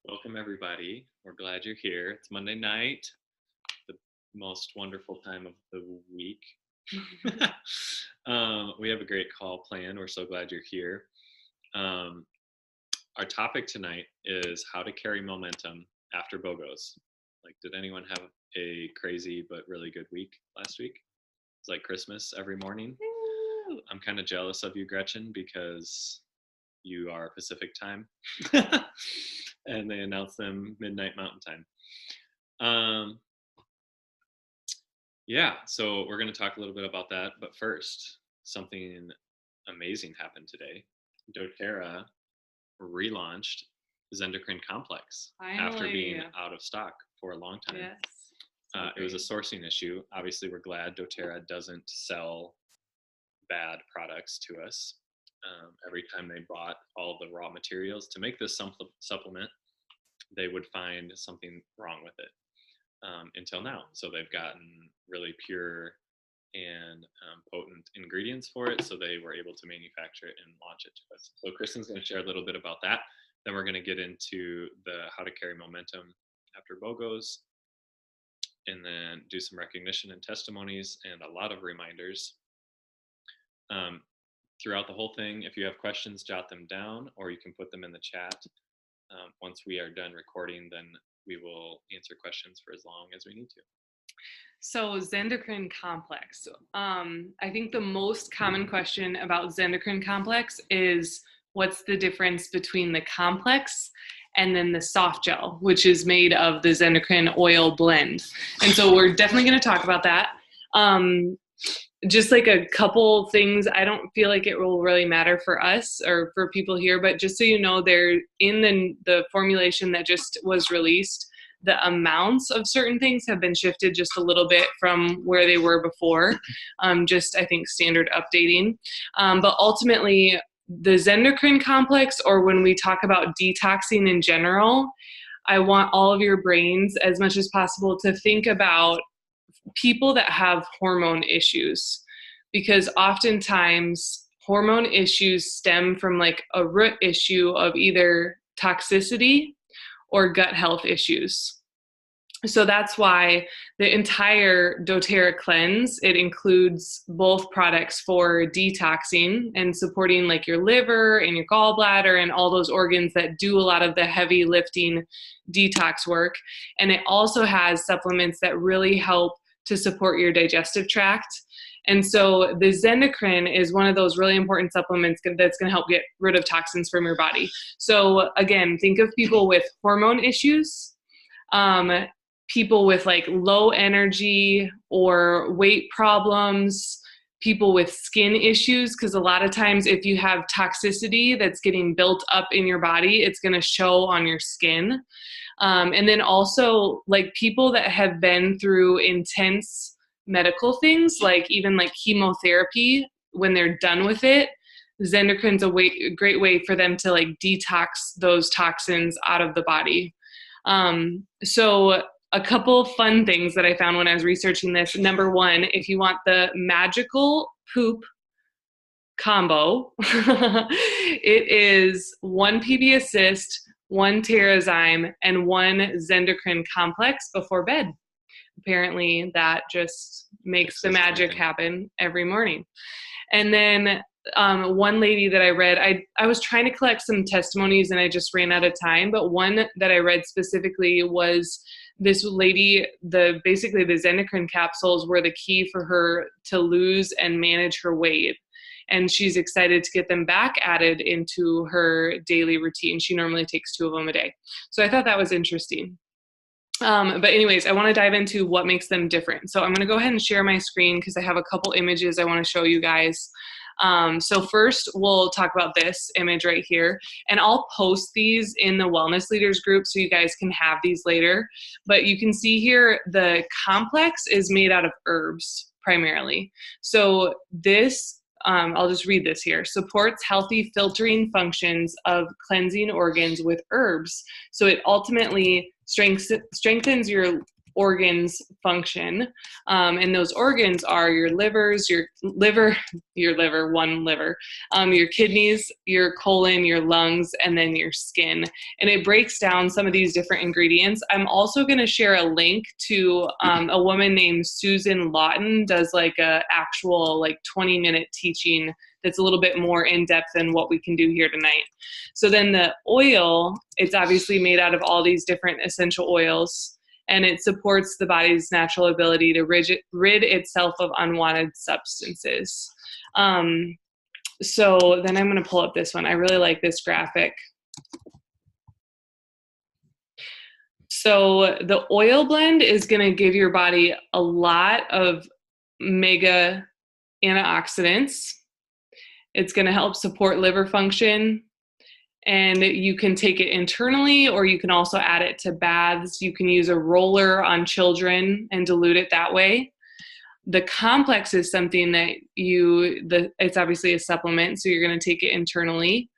Welcome, everybody. We're glad you're here. It's Monday night, the most wonderful time of the week. We have a great call planned. We're so glad you're here. Um, our topic tonight is how to carry momentum after BOGOs. Like, did anyone have a crazy but really good week last week? It's like Christmas every morning. I'm kind of jealous of you, Gretchen, because you are Pacific time. And they announce them midnight Mountain Time. Yeah, so we're going to talk a little bit about that. But first, something amazing happened today. doTERRA relaunched Zendocrine Complex after being out of stock for a long time. Yes. It was a sourcing issue. Obviously, we're glad doTERRA doesn't sell bad products to us. Every time they bought all of the raw materials to make this supplement, they would find something wrong with it until now. So they've gotten really pure and potent ingredients for it, so they were able to manufacture it and launch it to us. So Kristen's going to share a little bit about that. Then we're going to get into the how to carry momentum after BOGOs, and then do some recognition and testimonies and a lot of reminders. Throughout the whole thing, if you have questions, jot them down, or you can put them in the chat. Once we are done recording, then we will answer questions for as long as we need to. So Zendocrine Complex. I think the most common question about Zendocrine Complex is what's the difference between the complex and then the soft gel, which is made of the Zendocrine oil blend. And so we're definitely going to talk about that. Just like a couple things, I don't feel like it will really matter for us or for people here, but just so you know, they're in the formulation that just was released, the amounts of certain things have been shifted just a little bit from where they were before, just I think standard updating. But ultimately, the Zendocrine Complex, or when we talk about detoxing in general, I want all of your brains as much as possible to think about people that have hormone issues, because oftentimes hormone issues stem from like a root issue of either toxicity or gut health issues. So that's why the entire doTERRA cleanse, it includes both products for detoxing and supporting like your liver and your gallbladder and all those organs that do a lot of the heavy lifting detox work. And it also has supplements that really help to support your digestive tract. And so the Zendocrine is one of those really important supplements that's going to help get rid of toxins from your body. So again, think of people with hormone issues, people with like low energy or weight problems, people with skin issues, because a lot of times if you have toxicity that's getting built up in your body, it's going to show on your skin. And then also like people that have been through intense medical things, like even like chemotherapy, when they're done with it, Zendocrine's a great way for them to like detox those toxins out of the body. So a couple fun things that I found when I was researching this. Number one, if you want the magical poop combo, it is 1 PB Assist, 1 Terrazyme, and 1 Zendocrine Complex before bed. Apparently that just makes the magic happen every morning. And then one lady that I read, I was trying to collect some testimonies and I just ran out of time, but one that I read specifically was this lady, basically the Zendocrine capsules were the key for her to lose and manage her weight. And she's excited to get them back added into her daily routine. She normally takes 2 of them a day. So I thought that was interesting. But anyways, I want to dive into what makes them different. So I'm going to go ahead and share my screen because I have a couple images I want to show you guys. So first, we'll talk about this image right here. And I'll post these in the Wellness Leaders group so you guys can have these later. But you can see here, the complex is made out of herbs primarily. So this I'll just read this here. Supports healthy filtering functions of cleansing organs with herbs. So it ultimately strengthens your organs function. And those organs are your livers, your liver, one liver, your kidneys, your colon, your lungs, and then your skin. And it breaks down some of these different ingredients. I'm also going to share a link to a woman named Susan Lawton does like a actual like 20-minute teaching that's a little bit more in depth than what we can do here tonight. So then the oil, it's obviously made out of all these different essential oils, and it supports the body's natural ability to rid itself of unwanted substances. So then I'm going to pull up this one. I really like this graphic. So the oil blend is going to give your body a lot of mega antioxidants. It's going to help support liver function, and you can take it internally, or you can also add it to baths. You can use a roller on children and dilute it that way. The complex is something that it's obviously a supplement, so you're going to take it internally,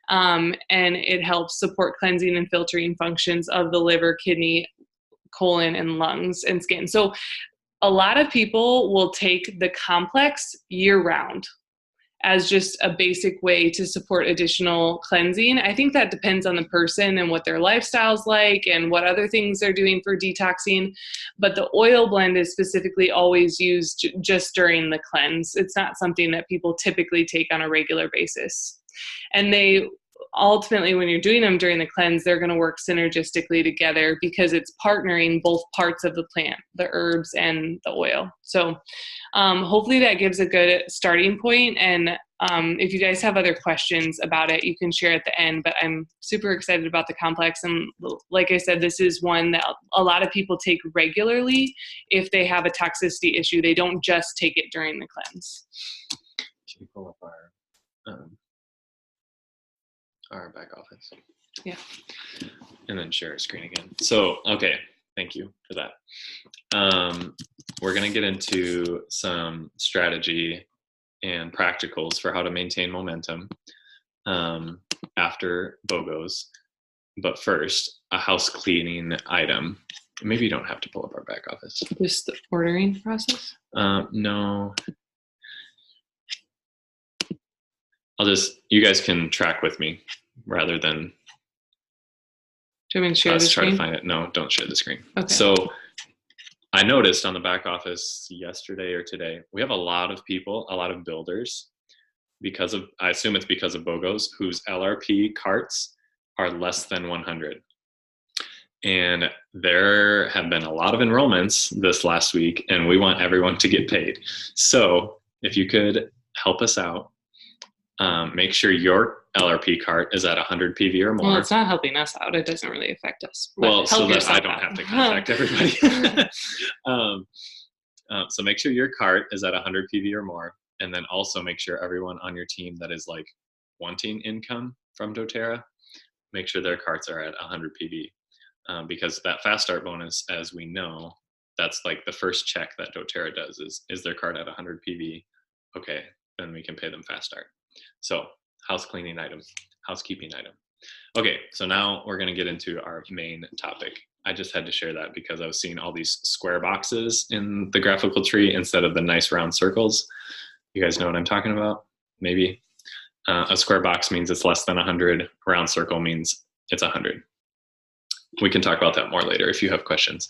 and it helps support cleansing and filtering functions of the liver, kidney, colon, and lungs and skin. So a lot of people will take the complex year round as just a basic way to support additional cleansing. I think that depends on the person and what their lifestyle's like and what other things they're doing for detoxing. But the oil blend is specifically always used just during the cleanse. It's not something that people typically take on a regular basis. And they ultimately, when you're doing them during the cleanse, they're going to work synergistically together because it's partnering both parts of the plant, the herbs and the oil. So hopefully that gives a good starting point. And if you guys have other questions about it, you can share at the end. But I'm super excited about the complex. And like I said, this is one that a lot of people take regularly if they have a toxicity issue. They don't just take it during the cleanse. Can you pull up our back office? Yeah. And then share a screen again. So, okay, thank you for that. We're going to get into some strategy and practicals for how to maintain momentum after BOGOs. But first, a house cleaning item. Maybe you don't have to pull up our back office. Just the ordering process? No. You guys can track with me rather than do you want me to share the screen? Try to find it. No, don't share the screen. Okay. So I noticed on the back office yesterday or today, we have a lot of people, a lot of builders, I assume it's because of BOGOs, whose LRP carts are less than 100. And there have been a lot of enrollments this last week, and we want everyone to get paid. So if you could help us out, make sure your LRP cart is at 100 PV or more. Well, it's not helping us out. It doesn't really affect us. Well, so that I don't have to contact everybody. So make sure your cart is at 100 PV or more, and then also make sure everyone on your team that is like wanting income from doTERRA, make sure their carts are at 100 PV, because that fast start bonus, as we know, that's like the first check that doTERRA does is their cart at 100 PV. Okay, then we can pay them fast start. So housekeeping item. Okay, so now we're going to get into our main topic. I just had to share that because I was seeing all these square boxes in the graphical tree instead of the nice round circles. You guys know what I'm talking about? Maybe. A square box means it's less than 100. A round circle means it's 100. We can talk about that more later if you have questions.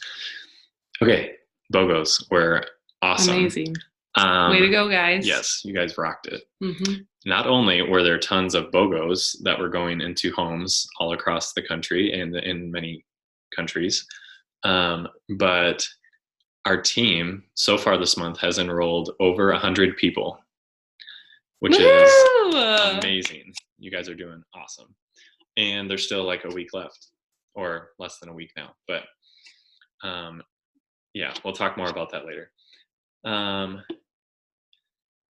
Okay, BOGOs were awesome. Amazing. Way to go, guys. Yes, you guys rocked it. Mm-hmm. Not only were there tons of BOGOs that were going into homes all across the country and in many countries, but our team so far this month has enrolled over 100 people, which is amazing. You guys are doing awesome. And there's still like a week left, or less than a week now. But yeah, we'll talk more about that later.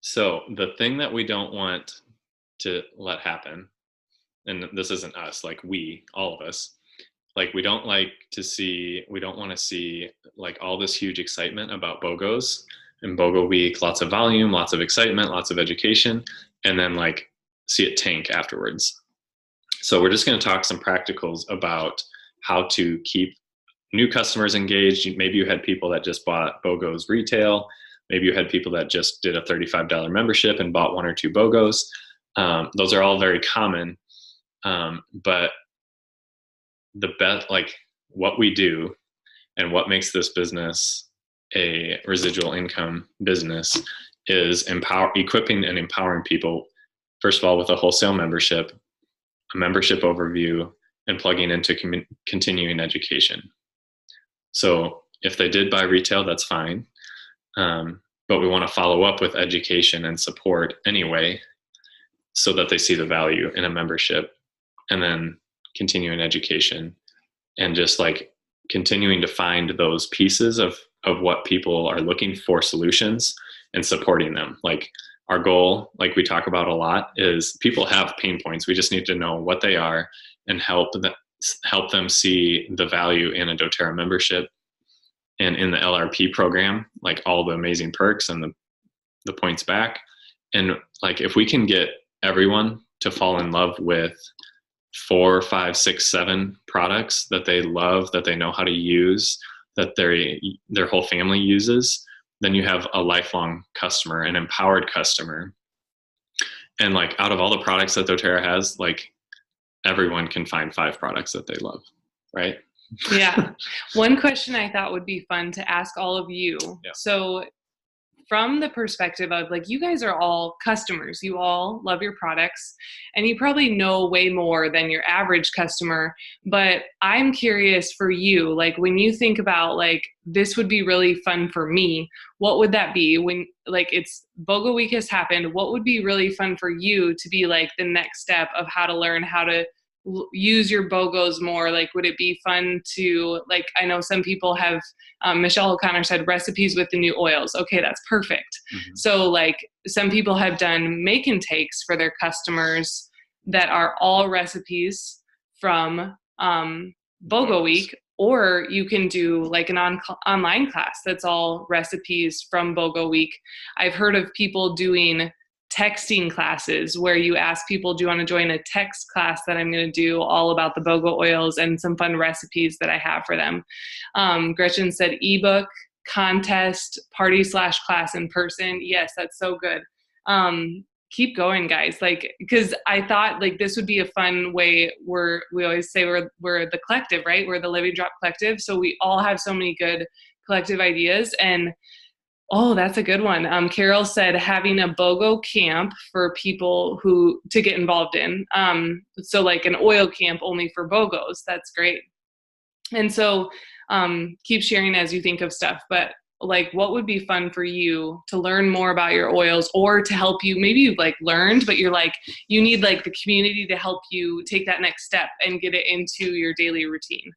So the thing that we don't want to let happen, and this isn't us, like all of us, like we don't want to see like all this huge excitement about BOGOs and BOGO week, lots of volume, lots of excitement, lots of education, and then like see it tank afterwards. So we're just going to talk some practicals about how to keep new customers engaged. Maybe you had people that just bought BOGO's retail. Maybe you had people that just did a $35 membership and bought 1 or 2 BOGOs. Those are all very common. But the best, like what we do and what makes this business a residual income business is equipping and empowering people, first of all, with a wholesale membership, a membership overview, and plugging into continuing education. So if they did buy retail, that's fine. But we want to follow up with education and support anyway, so that they see the value in a membership, and then continuing education, and just like continuing to find those pieces of what people are looking for solutions and supporting them. Like our goal, like we talk about a lot, is people have pain points. We just need to know what they are and help them see the value in a doTERRA membership and in the LRP program, like all the amazing perks and the points back. And like if we can get everyone to fall in love with 4, 5, 6, 7 products that they love, that they know how to use, that their whole family uses, then you have a lifelong customer, an empowered customer. And like out of all the products that doTERRA has, like everyone can find 5 products that they love, right? Yeah. One question I thought would be fun to ask all of you. Yeah. So from the perspective of like, you guys are all customers, you all love your products, and you probably know way more than your average customer. But I'm curious for you, like when you think about like, this would be really fun for me, what would that be? When like it's BOGO week has happened, what would be really fun for you to be like the next step of how to learn how to use your BOGOs more? Like, would it be fun to, like, I know some people have, Michelle O'Connor said recipes with the new oils. Okay, that's perfect. Mm-hmm. So like some people have done make and takes for their customers that are all recipes from BOGO week, or you can do like an online class that's all recipes from BOGO week. I've heard of people doing texting classes where you ask people, do you want to join a text class that I'm going to do all about the BOGO oils and some fun recipes that I have for them. Gretchen said ebook, contest, party/class in person. Yes, that's so good. Keep going, guys. Like, because I thought like this would be a fun way. We always say we're the collective, right? We're the Living Drop Collective. So we all have so many good collective ideas. And oh, that's a good one. Carol said having a BOGO camp for people to get involved in. So like an oil camp only for BOGOs. That's great. And so keep sharing as you think of stuff. But like, what would be fun for you to learn more about your oils, or to help you? Maybe you've like learned, but you're like, you need like the community to help you take that next step and get it into your daily routine.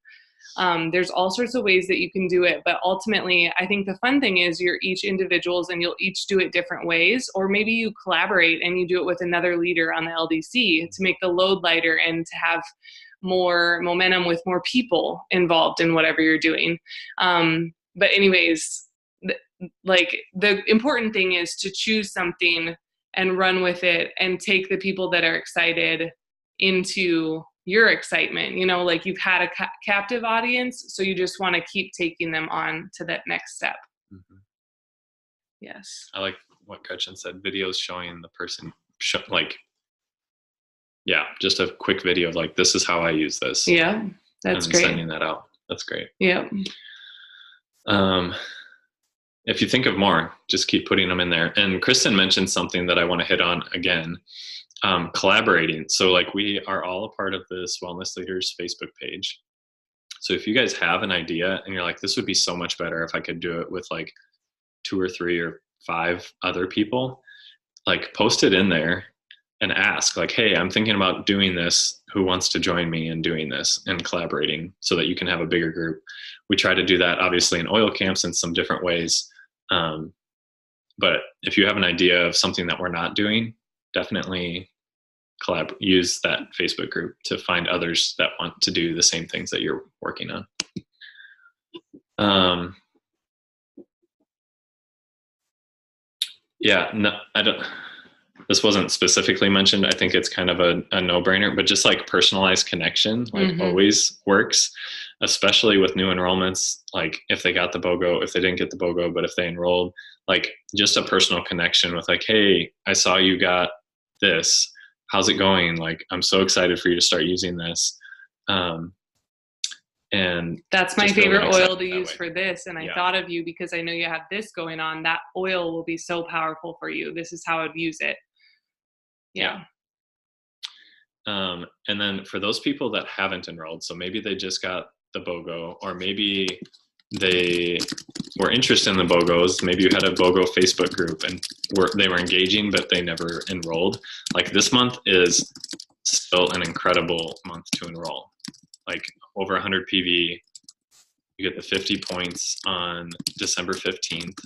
There's all sorts of ways that you can do it, but ultimately I think the fun thing is you're each individuals and you'll each do it different ways, or maybe you collaborate and you do it with another leader on the LDC to make the load lighter and to have more momentum with more people involved in whatever you're doing. But anyways, like the important thing is to choose something and run with it and take the people that are excited into your excitement. You know, like you've had a captive audience, so you just want to keep taking them on to that next step. Mm-hmm. Yes. I like what Gretchen said, videos showing the person, just a quick video of like, this is how I use this. Yeah, that's great. Sending that out. That's great. Yeah. If you think of more, just keep putting them in there. And Kristen mentioned something that I want to hit on again. Collaborating. So like we are all a part of this Wellness Leaders Facebook page. So if you guys have an idea and you're like, this would be so much better if I could do it with like 2 or 3 or 5 other people, like post it in there and ask like, hey, I'm thinking about doing this. Who wants to join me in doing this and collaborating so that you can have a bigger group? We try to do that obviously in oil camps in some different ways. But if you have an idea of something that we're not doing, definitely use that Facebook group to find others that want to do the same things that you're working on. I don't. this wasn't specifically mentioned. I think it's kind of a no-brainer, but just like personalized connection, like always works, especially with new enrollments. Like if they got the BOGO, if they didn't get the BOGO, but if they enrolled, like just a personal connection with like, hey, I saw you got this. How's it going? Like, I'm so excited for you to start using this. And that's my favorite oil to use for this. And I thought of you because I know you have this going on. That oil will be so powerful for you. This is how I'd use it. Yeah. And then for those people that haven't enrolled, so maybe they just got the BOGO, or maybe they were interested in the BOGOs. Maybe you had a BOGO Facebook group and they were engaging, but they never enrolled. Like this month is still an incredible month to enroll. Like over 100 PV, you get the 50 points on December 15th,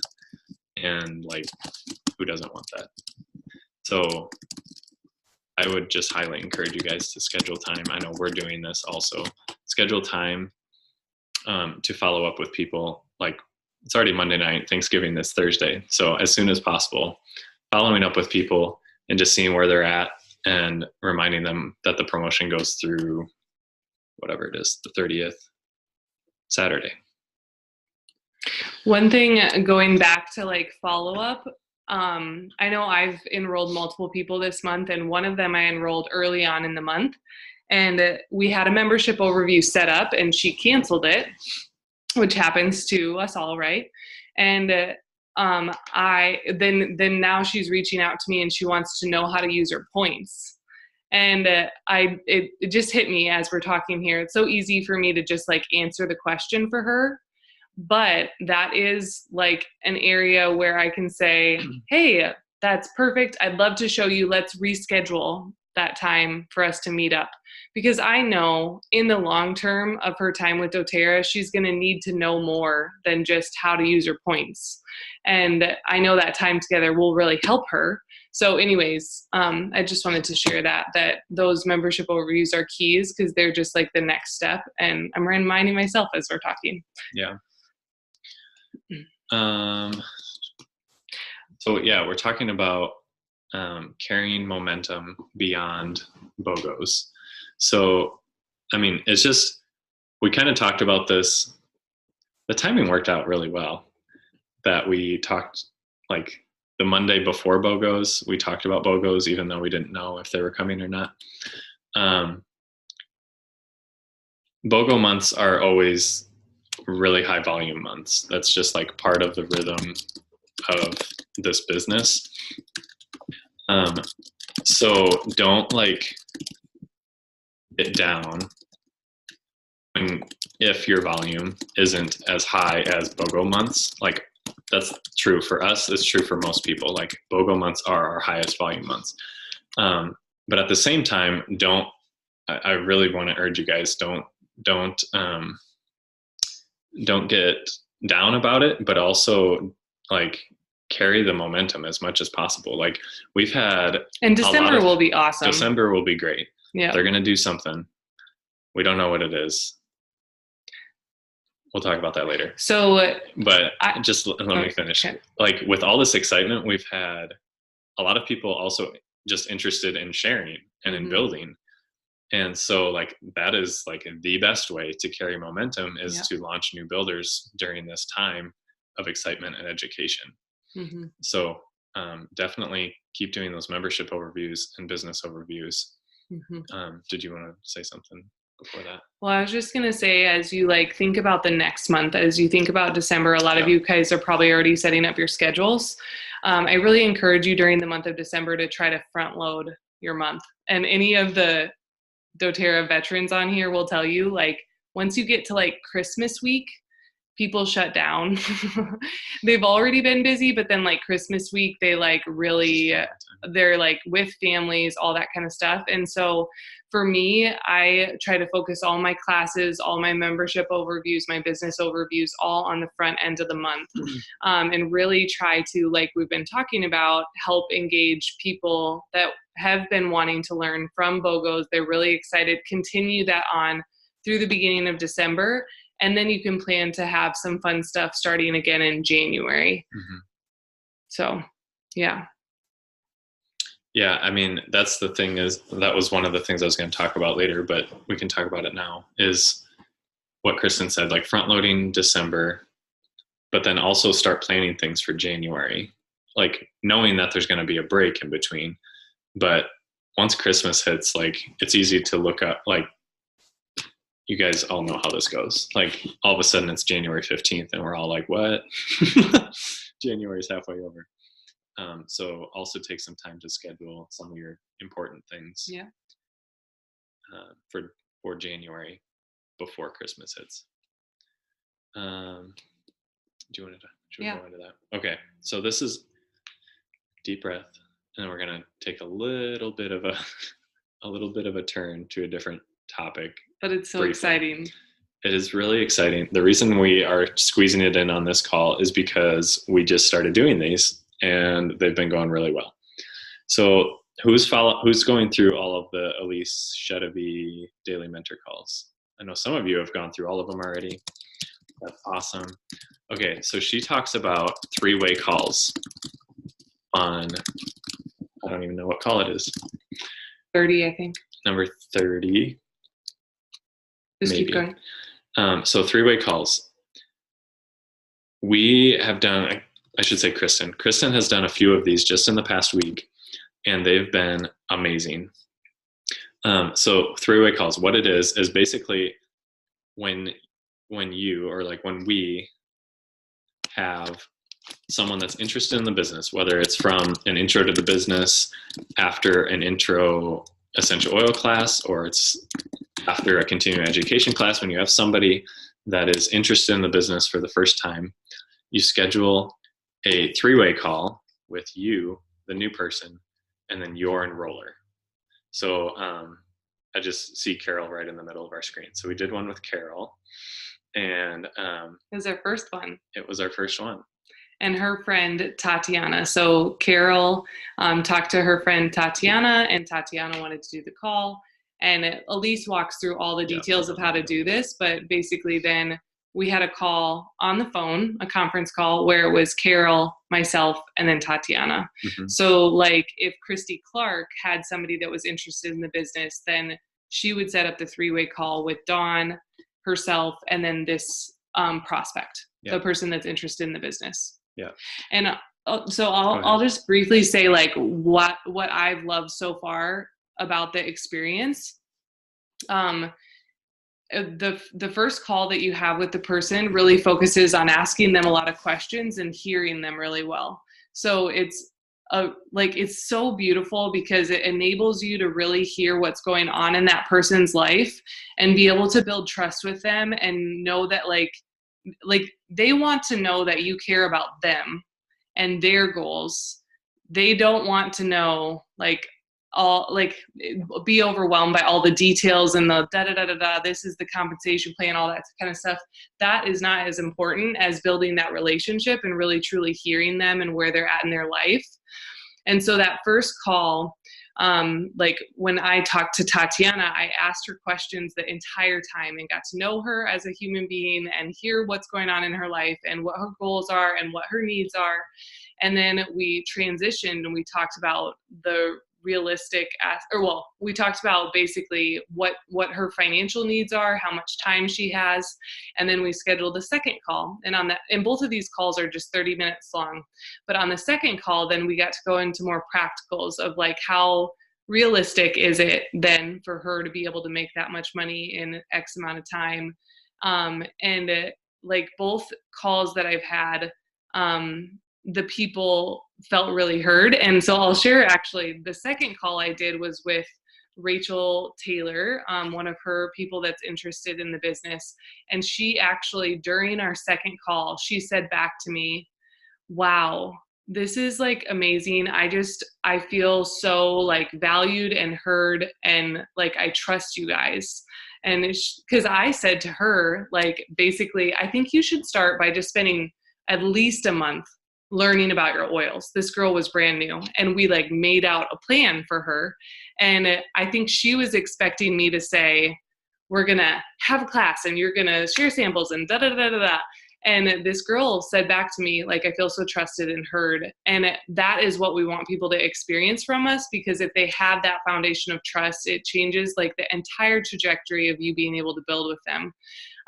and like, who doesn't want that? So I would just highly encourage you guys to schedule time. I know we're doing this also. Schedule time to follow up with people. Like it's already Monday night, Thanksgiving this Thursday. So as soon as possible, following up with people and just seeing where they're at and reminding them that the promotion goes through whatever it is, the 30th, Saturday. One thing going back to like follow up, I know I've enrolled multiple people this month, and one of them I enrolled early on in the month, and we had a membership overview set up and she canceled it, which happens to us all, right? And then now she's reaching out to me and she wants to know how to use her points. And it just hit me as we're talking here. It's so easy for me to just like answer the question for her. But that is like an area where I can say, hey, that's perfect. I'd love to show you. Let's reschedule that time for us to meet up. Because I know in the long term of her time with doTERRA, she's going to need to know more than just how to use her points. And I know that time together will really help her. So anyways, I just wanted to share that those membership overviews are keys because they're just like the next step. And I'm reminding myself as we're talking. Yeah. So yeah, we're talking about carrying momentum beyond BOGOs. So, I mean, it's just, we kind of talked about this. The timing worked out really well that we talked like the Monday before BOGOs, we talked about BOGOs, even though we didn't know if they were coming or not. BOGO months are always really high volume months. That's just like part of the rhythm of this business. So don't like it down if your volume isn't as high as BOGO months. Like that's true for us. It's true for most people. Like BOGO months are our highest volume months. But at the same time, I really want to urge you guys, don't get down about it, but also like carry the momentum as much as possible. Like we've had, and December will be awesome. December will be great. Yeah, they're going to do something. We don't know what it is. We'll talk about that later. So, but just let me finish. Okay. Like with all this excitement, we've had a lot of people also just interested in sharing and in building. And so like that is like the best way to carry momentum is to launch new builders during this time of excitement and education. So definitely keep doing those membership overviews and business overviews. Did you want to say something before that? Well, I was just going to say, as you like think about the next month, as you think about December, a lot of you guys are probably already setting up your schedules. I really encourage you during the month of December to try to front load your month. And any of the doTERRA veterans on here will tell you, like, once you get to like Christmas week, people shut down. They've already been busy, but then like Christmas week, they like really, they're like with families, all that kind of stuff. And so for me, I try to focus all my classes, all my membership overviews, my business overviews, all on the front end of the month. And really try to, like we've been talking about, help engage people that have been wanting to learn from BOGOs. They're really excited. Continue that on through the beginning of December. And then you can plan to have some fun stuff starting again in January. So, yeah. Yeah, I mean, that's the thing is that was one of the things I was going to talk about later, but we can talk about it now, is what Kristen said, like front loading December, but then also start planning things for January, like knowing that there's going to be a break in between. But once Christmas hits, like it's easy to look up, like you guys all know how this goes. Like all of a sudden it's January 15th and we're all like, what? January's halfway over. So also take some time to schedule some of your important things Yeah. For January before Christmas hits. Do you want to? Should we go into that? Okay, so this is deep breath, and then we're gonna take a little bit of a turn to a different topic. But it's so briefly. exciting. It is really exciting. The reason we are squeezing it in on this call is because we just started doing these, and they've been going really well. So who's going through all of the Elise Chedevy daily mentor calls? I know some of you have gone through all of them already. That's awesome. Okay, so she talks about three-way calls on, I don't even know what call it is. 30, I think. Number 30. Just maybe. Keep going. So three-way calls. We have done, I should say Kristen. Kristen has done a few of these just in the past week, and they've been amazing. So three-way calls, what it is basically when you, or like when we have someone that's interested in the business, whether it's from an intro to the business after an intro essential oil class, or it's after a continuing education class, when you have somebody that is interested in the business for the first time, you schedule a three-way call with you, the new person, and then your enroller. So I just see Carol right in the middle of our screen. So we did one with Carol, and it was our first one. It was our first one. And her friend Tatiana. So Carol talked to her friend Tatiana, and Tatiana wanted to do the call. And Elise walks through all the details of how to do this, but basically then we had a call on the phone, a conference call, where it was Carol, myself, and then Tatiana. Mm-hmm. So like if Christy Clark had somebody that was interested in the business, then she would set up the three-way call with Dawn, herself, and then this prospect, the person that's interested in the business. Yeah. And so I'll just briefly say like what I've loved so far about the experience. The first call that you have with the person really focuses on asking them a lot of questions and hearing them really well. So it's so beautiful because it enables you to really hear what's going on in that person's life and be able to build trust with them and know that like they want to know that you care about them and their goals. They don't want to know be overwhelmed by all the details and the this is the compensation plan, all that kind of stuff. That is not as important as building that relationship and really truly hearing them and where they're at in their life. And so that first call, when I talked to Tatiana, I asked her questions the entire time and got to know her as a human being and hear what's going on in her life and what her goals are and what her needs are. And then we transitioned and we talked about the realistic we talked about basically what her financial needs are, how much time she has, and then we scheduled a second call. And both of these calls are just 30 minutes long, but on the second call then we got to go into more practicals of like how realistic is it then for her to be able to make that much money in X amount of time. Both calls that I've had, the people felt really heard. And so I'll share actually the second call I did was with Rachel Taylor, one of her people that's interested in the business. And she actually, during our second call, she said back to me, wow, this is like amazing. I feel so like valued and heard and like I trust you guys. And because I said to her, like, basically, I think you should start by just spending at least a month learning about your oils. This girl was brand new and we like made out a plan for her. And I think she was expecting me to say, we're going to have a class and you're going to share samples and da, da, da, da, da. And this girl said back to me, like, I feel so trusted and heard. And that is what we want people to experience from us, because if they have that foundation of trust, it changes like the entire trajectory of you being able to build with them.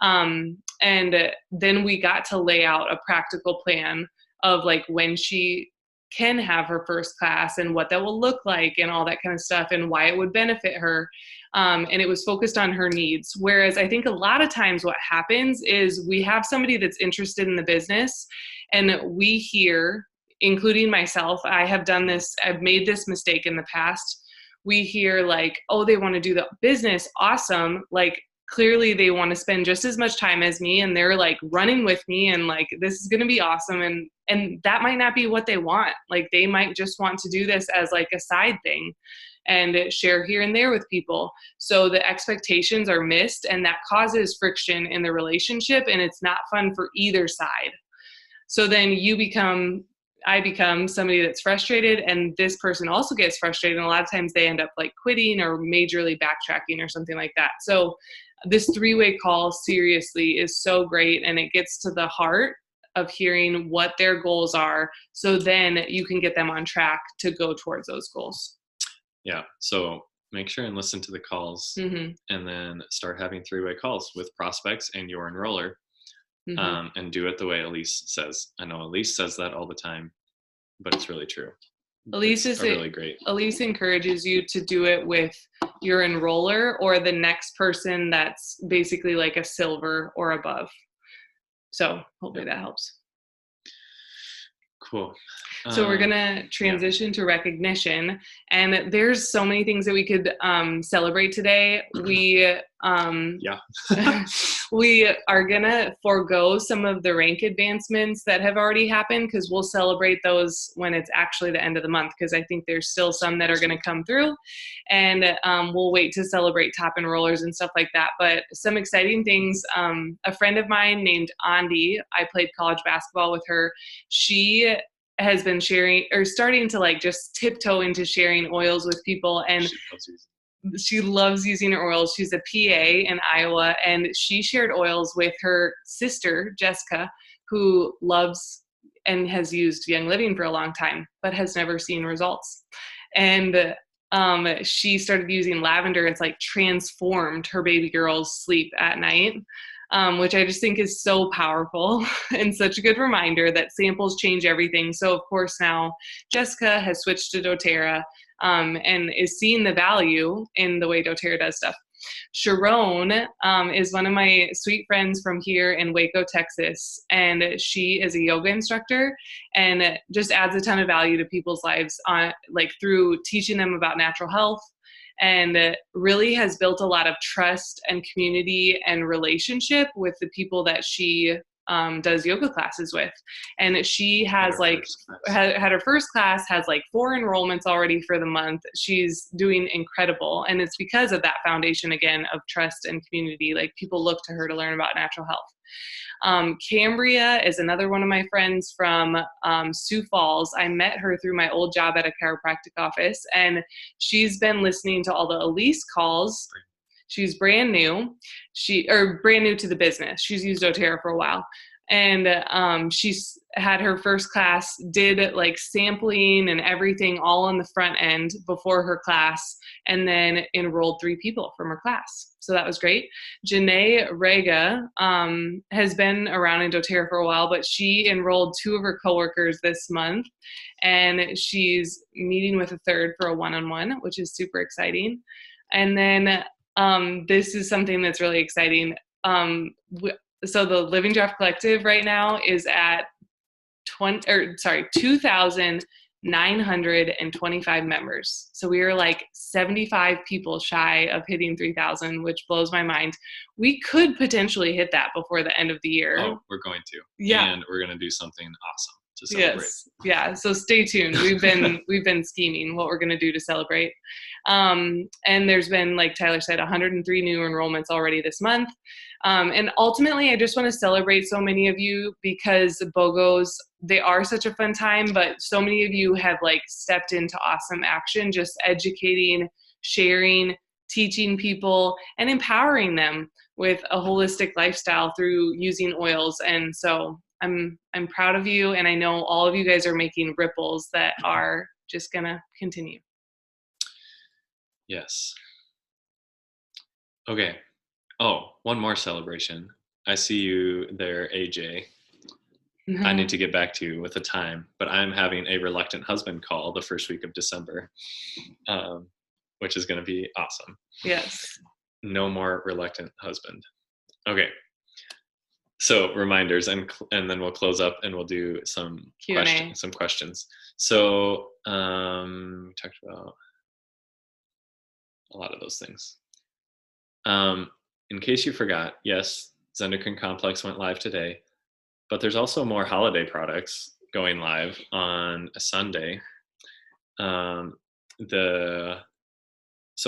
And then we got to lay out a practical plan of like when she can have her first class and what that will look like and all that kind of stuff and why it would benefit her. And it was focused on her needs. Whereas I think a lot of times what happens is we have somebody that's interested in the business, and we hear, including myself, I have done this, I've made this mistake in the past. We hear like, oh, they want to do the business. Awesome. Like, clearly they want to spend just as much time as me, and they're like running with me, and like, this is going to be awesome. And that might not be what they want. Like, they might just want to do this as like a side thing and share here and there with people. So the expectations are missed, and that causes friction in the relationship, and it's not fun for either side. So then I become somebody that's frustrated, and this person also gets frustrated. And a lot of times they end up like quitting or majorly backtracking or something like that. So this 3-way call seriously is so great, and it gets to the heart of hearing what their goals are. So then you can get them on track to go towards those goals. Yeah. So make sure and listen to the calls, and then start having 3-way calls with prospects and your enroller, and do it the way Elise says. I know Elise says that all the time, but it's really true. Elise is really great. Elise encourages you to do it with your enroller or the next person that's basically like a silver or above. So hopefully that helps. Cool. So we're going to transition to recognition, and there's so many things that we could celebrate today. We we are going to forego some of the rank advancements that have already happened, because we'll celebrate those when it's actually the end of the month, because I think there's still some that are going to come through, and we'll wait to celebrate top enrollers and stuff like that. But some exciting things, a friend of mine named Andi, I played college basketball with her. She has been sharing, or starting to like just tiptoe into sharing oils with people, and she loves using her oils. She's a PA in Iowa, and she shared oils with her sister Jessica, who loves and has used Young Living for a long time but has never seen results. And she started using lavender. It's like transformed her baby girl's sleep at night, which I just think is so powerful and such a good reminder that samples change everything. So of course now Jessica has switched to doTERRA, and is seeing the value in the way doTERRA does stuff. Sharon is one of my sweet friends from here in Waco, Texas, and she is a yoga instructor and just adds a ton of value to people's lives like through teaching them about natural health, and really has built a lot of trust and community and relationship with the people that she does yoga classes with. And she has had her first class, has like 4 enrollments already for the month. She's doing incredible. And it's because of that foundation, again, of trust and community. Like, people look to her to learn about natural health. Cambria is another one of my friends from Sioux Falls. I met her through my old job at a chiropractic office, and she's been listening to all the Elise calls. She's brand new. Brand new to the business. She's used doTERRA for a while. And she's had her first class, did like sampling and everything all on the front end before her class, and then enrolled 3 people from her class. So that was great. Janae Rega has been around in doTERRA for a while, but she enrolled 2 of her coworkers this month, and she's meeting with a 3rd for a one-on-one, which is super exciting. And then this is something that's really exciting. So the Living Draft Collective right now is at 2,925 members. So we are like 75 people shy of hitting 3,000, which blows my mind. We could potentially hit that before the end of the year. Oh, we're going to. Yeah. And we're going to do something awesome to celebrate. Yes. Yeah. So stay tuned. We've been scheming what we're going to do to celebrate. And there's been, like Tyler said, 103 new enrollments already this month. And ultimately, I just want to celebrate so many of you, because BOGOs, they are such a fun time, but so many of you have like stepped into awesome action, just educating, sharing, teaching people, and empowering them with a holistic lifestyle through using oils. And so I'm proud of you, and I know all of you guys are making ripples that are just gonna continue. Yes. Okay. Oh, one more celebration. I see you there, AJ. I need to get back to you with a time, but I'm having a reluctant husband call the first week of December, um, which is going to be awesome. Yes. No more reluctant husband. Okay. So reminders, and then we'll close up and we'll do some Q&A. questions. So we talked about a lot of those things. In case you forgot, yes, Zendocrine Complex went live today, but there's also more holiday products going live on a Sunday. So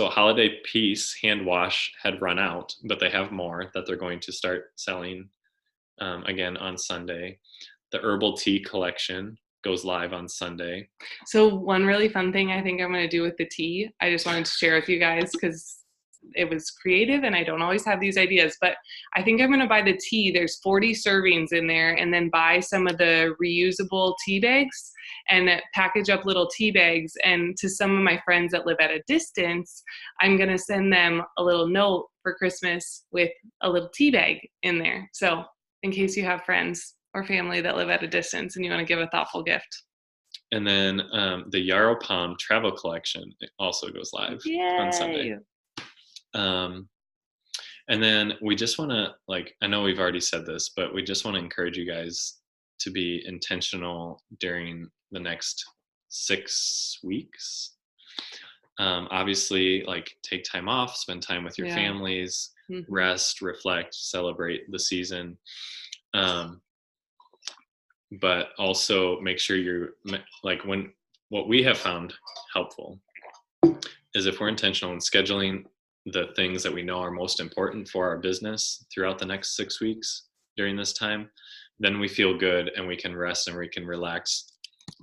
Holiday Peace hand wash had run out, but they have more that they're going to start selling again on Sunday. The herbal tea collection goes live on Sunday. So one really fun thing I think I'm going to do with the tea, I just wanted to share with you guys because it was creative and I don't always have these ideas, but I think I'm going to buy the tea. There's 40 servings in there, and then buy some of the reusable tea bags and package up little tea bags. And to some of my friends that live at a distance, I'm going to send them a little note for Christmas with a little tea bag in there. So in case you have friends or family that live at a distance and you want to give a thoughtful gift. And then the Yarrow Palm travel collection also goes live on Sunday. And then we just want to, I know we've already said this, but we just want to encourage you guys to be intentional during the next 6 weeks. Obviously, take time off, spend time with your families, rest, reflect, celebrate the season. But also make sure you're what we have found helpful is if we're intentional in scheduling the things that we know are most important for our business throughout the next 6 weeks during this time, then we feel good and we can rest and we can relax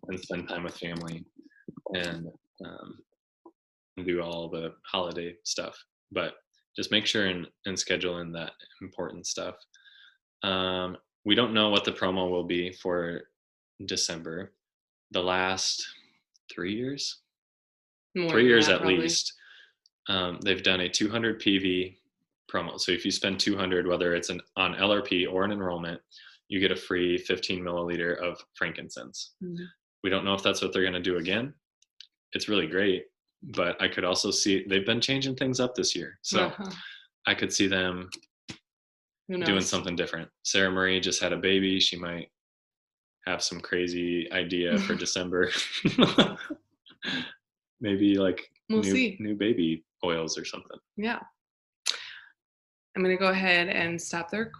and spend time with family and do all the holiday stuff. But just make sure and schedule in that important stuff. We don't know what the promo will be for December. The last 3 years? More 3 years at probably. least. They've done a 200 PV promo. So if you spend 200, whether it's on LRP or an enrollment, you get a free 15 milliliter of frankincense. Mm-hmm. We don't know if that's what they're going to do again. It's really great, but I could also see they've been changing things up this year. So I could see them doing something different. Sarah Marie just had a baby. She might have some crazy idea for December. Maybe we'll see. New baby oils or something. Yeah. I'm going to go ahead and stop there.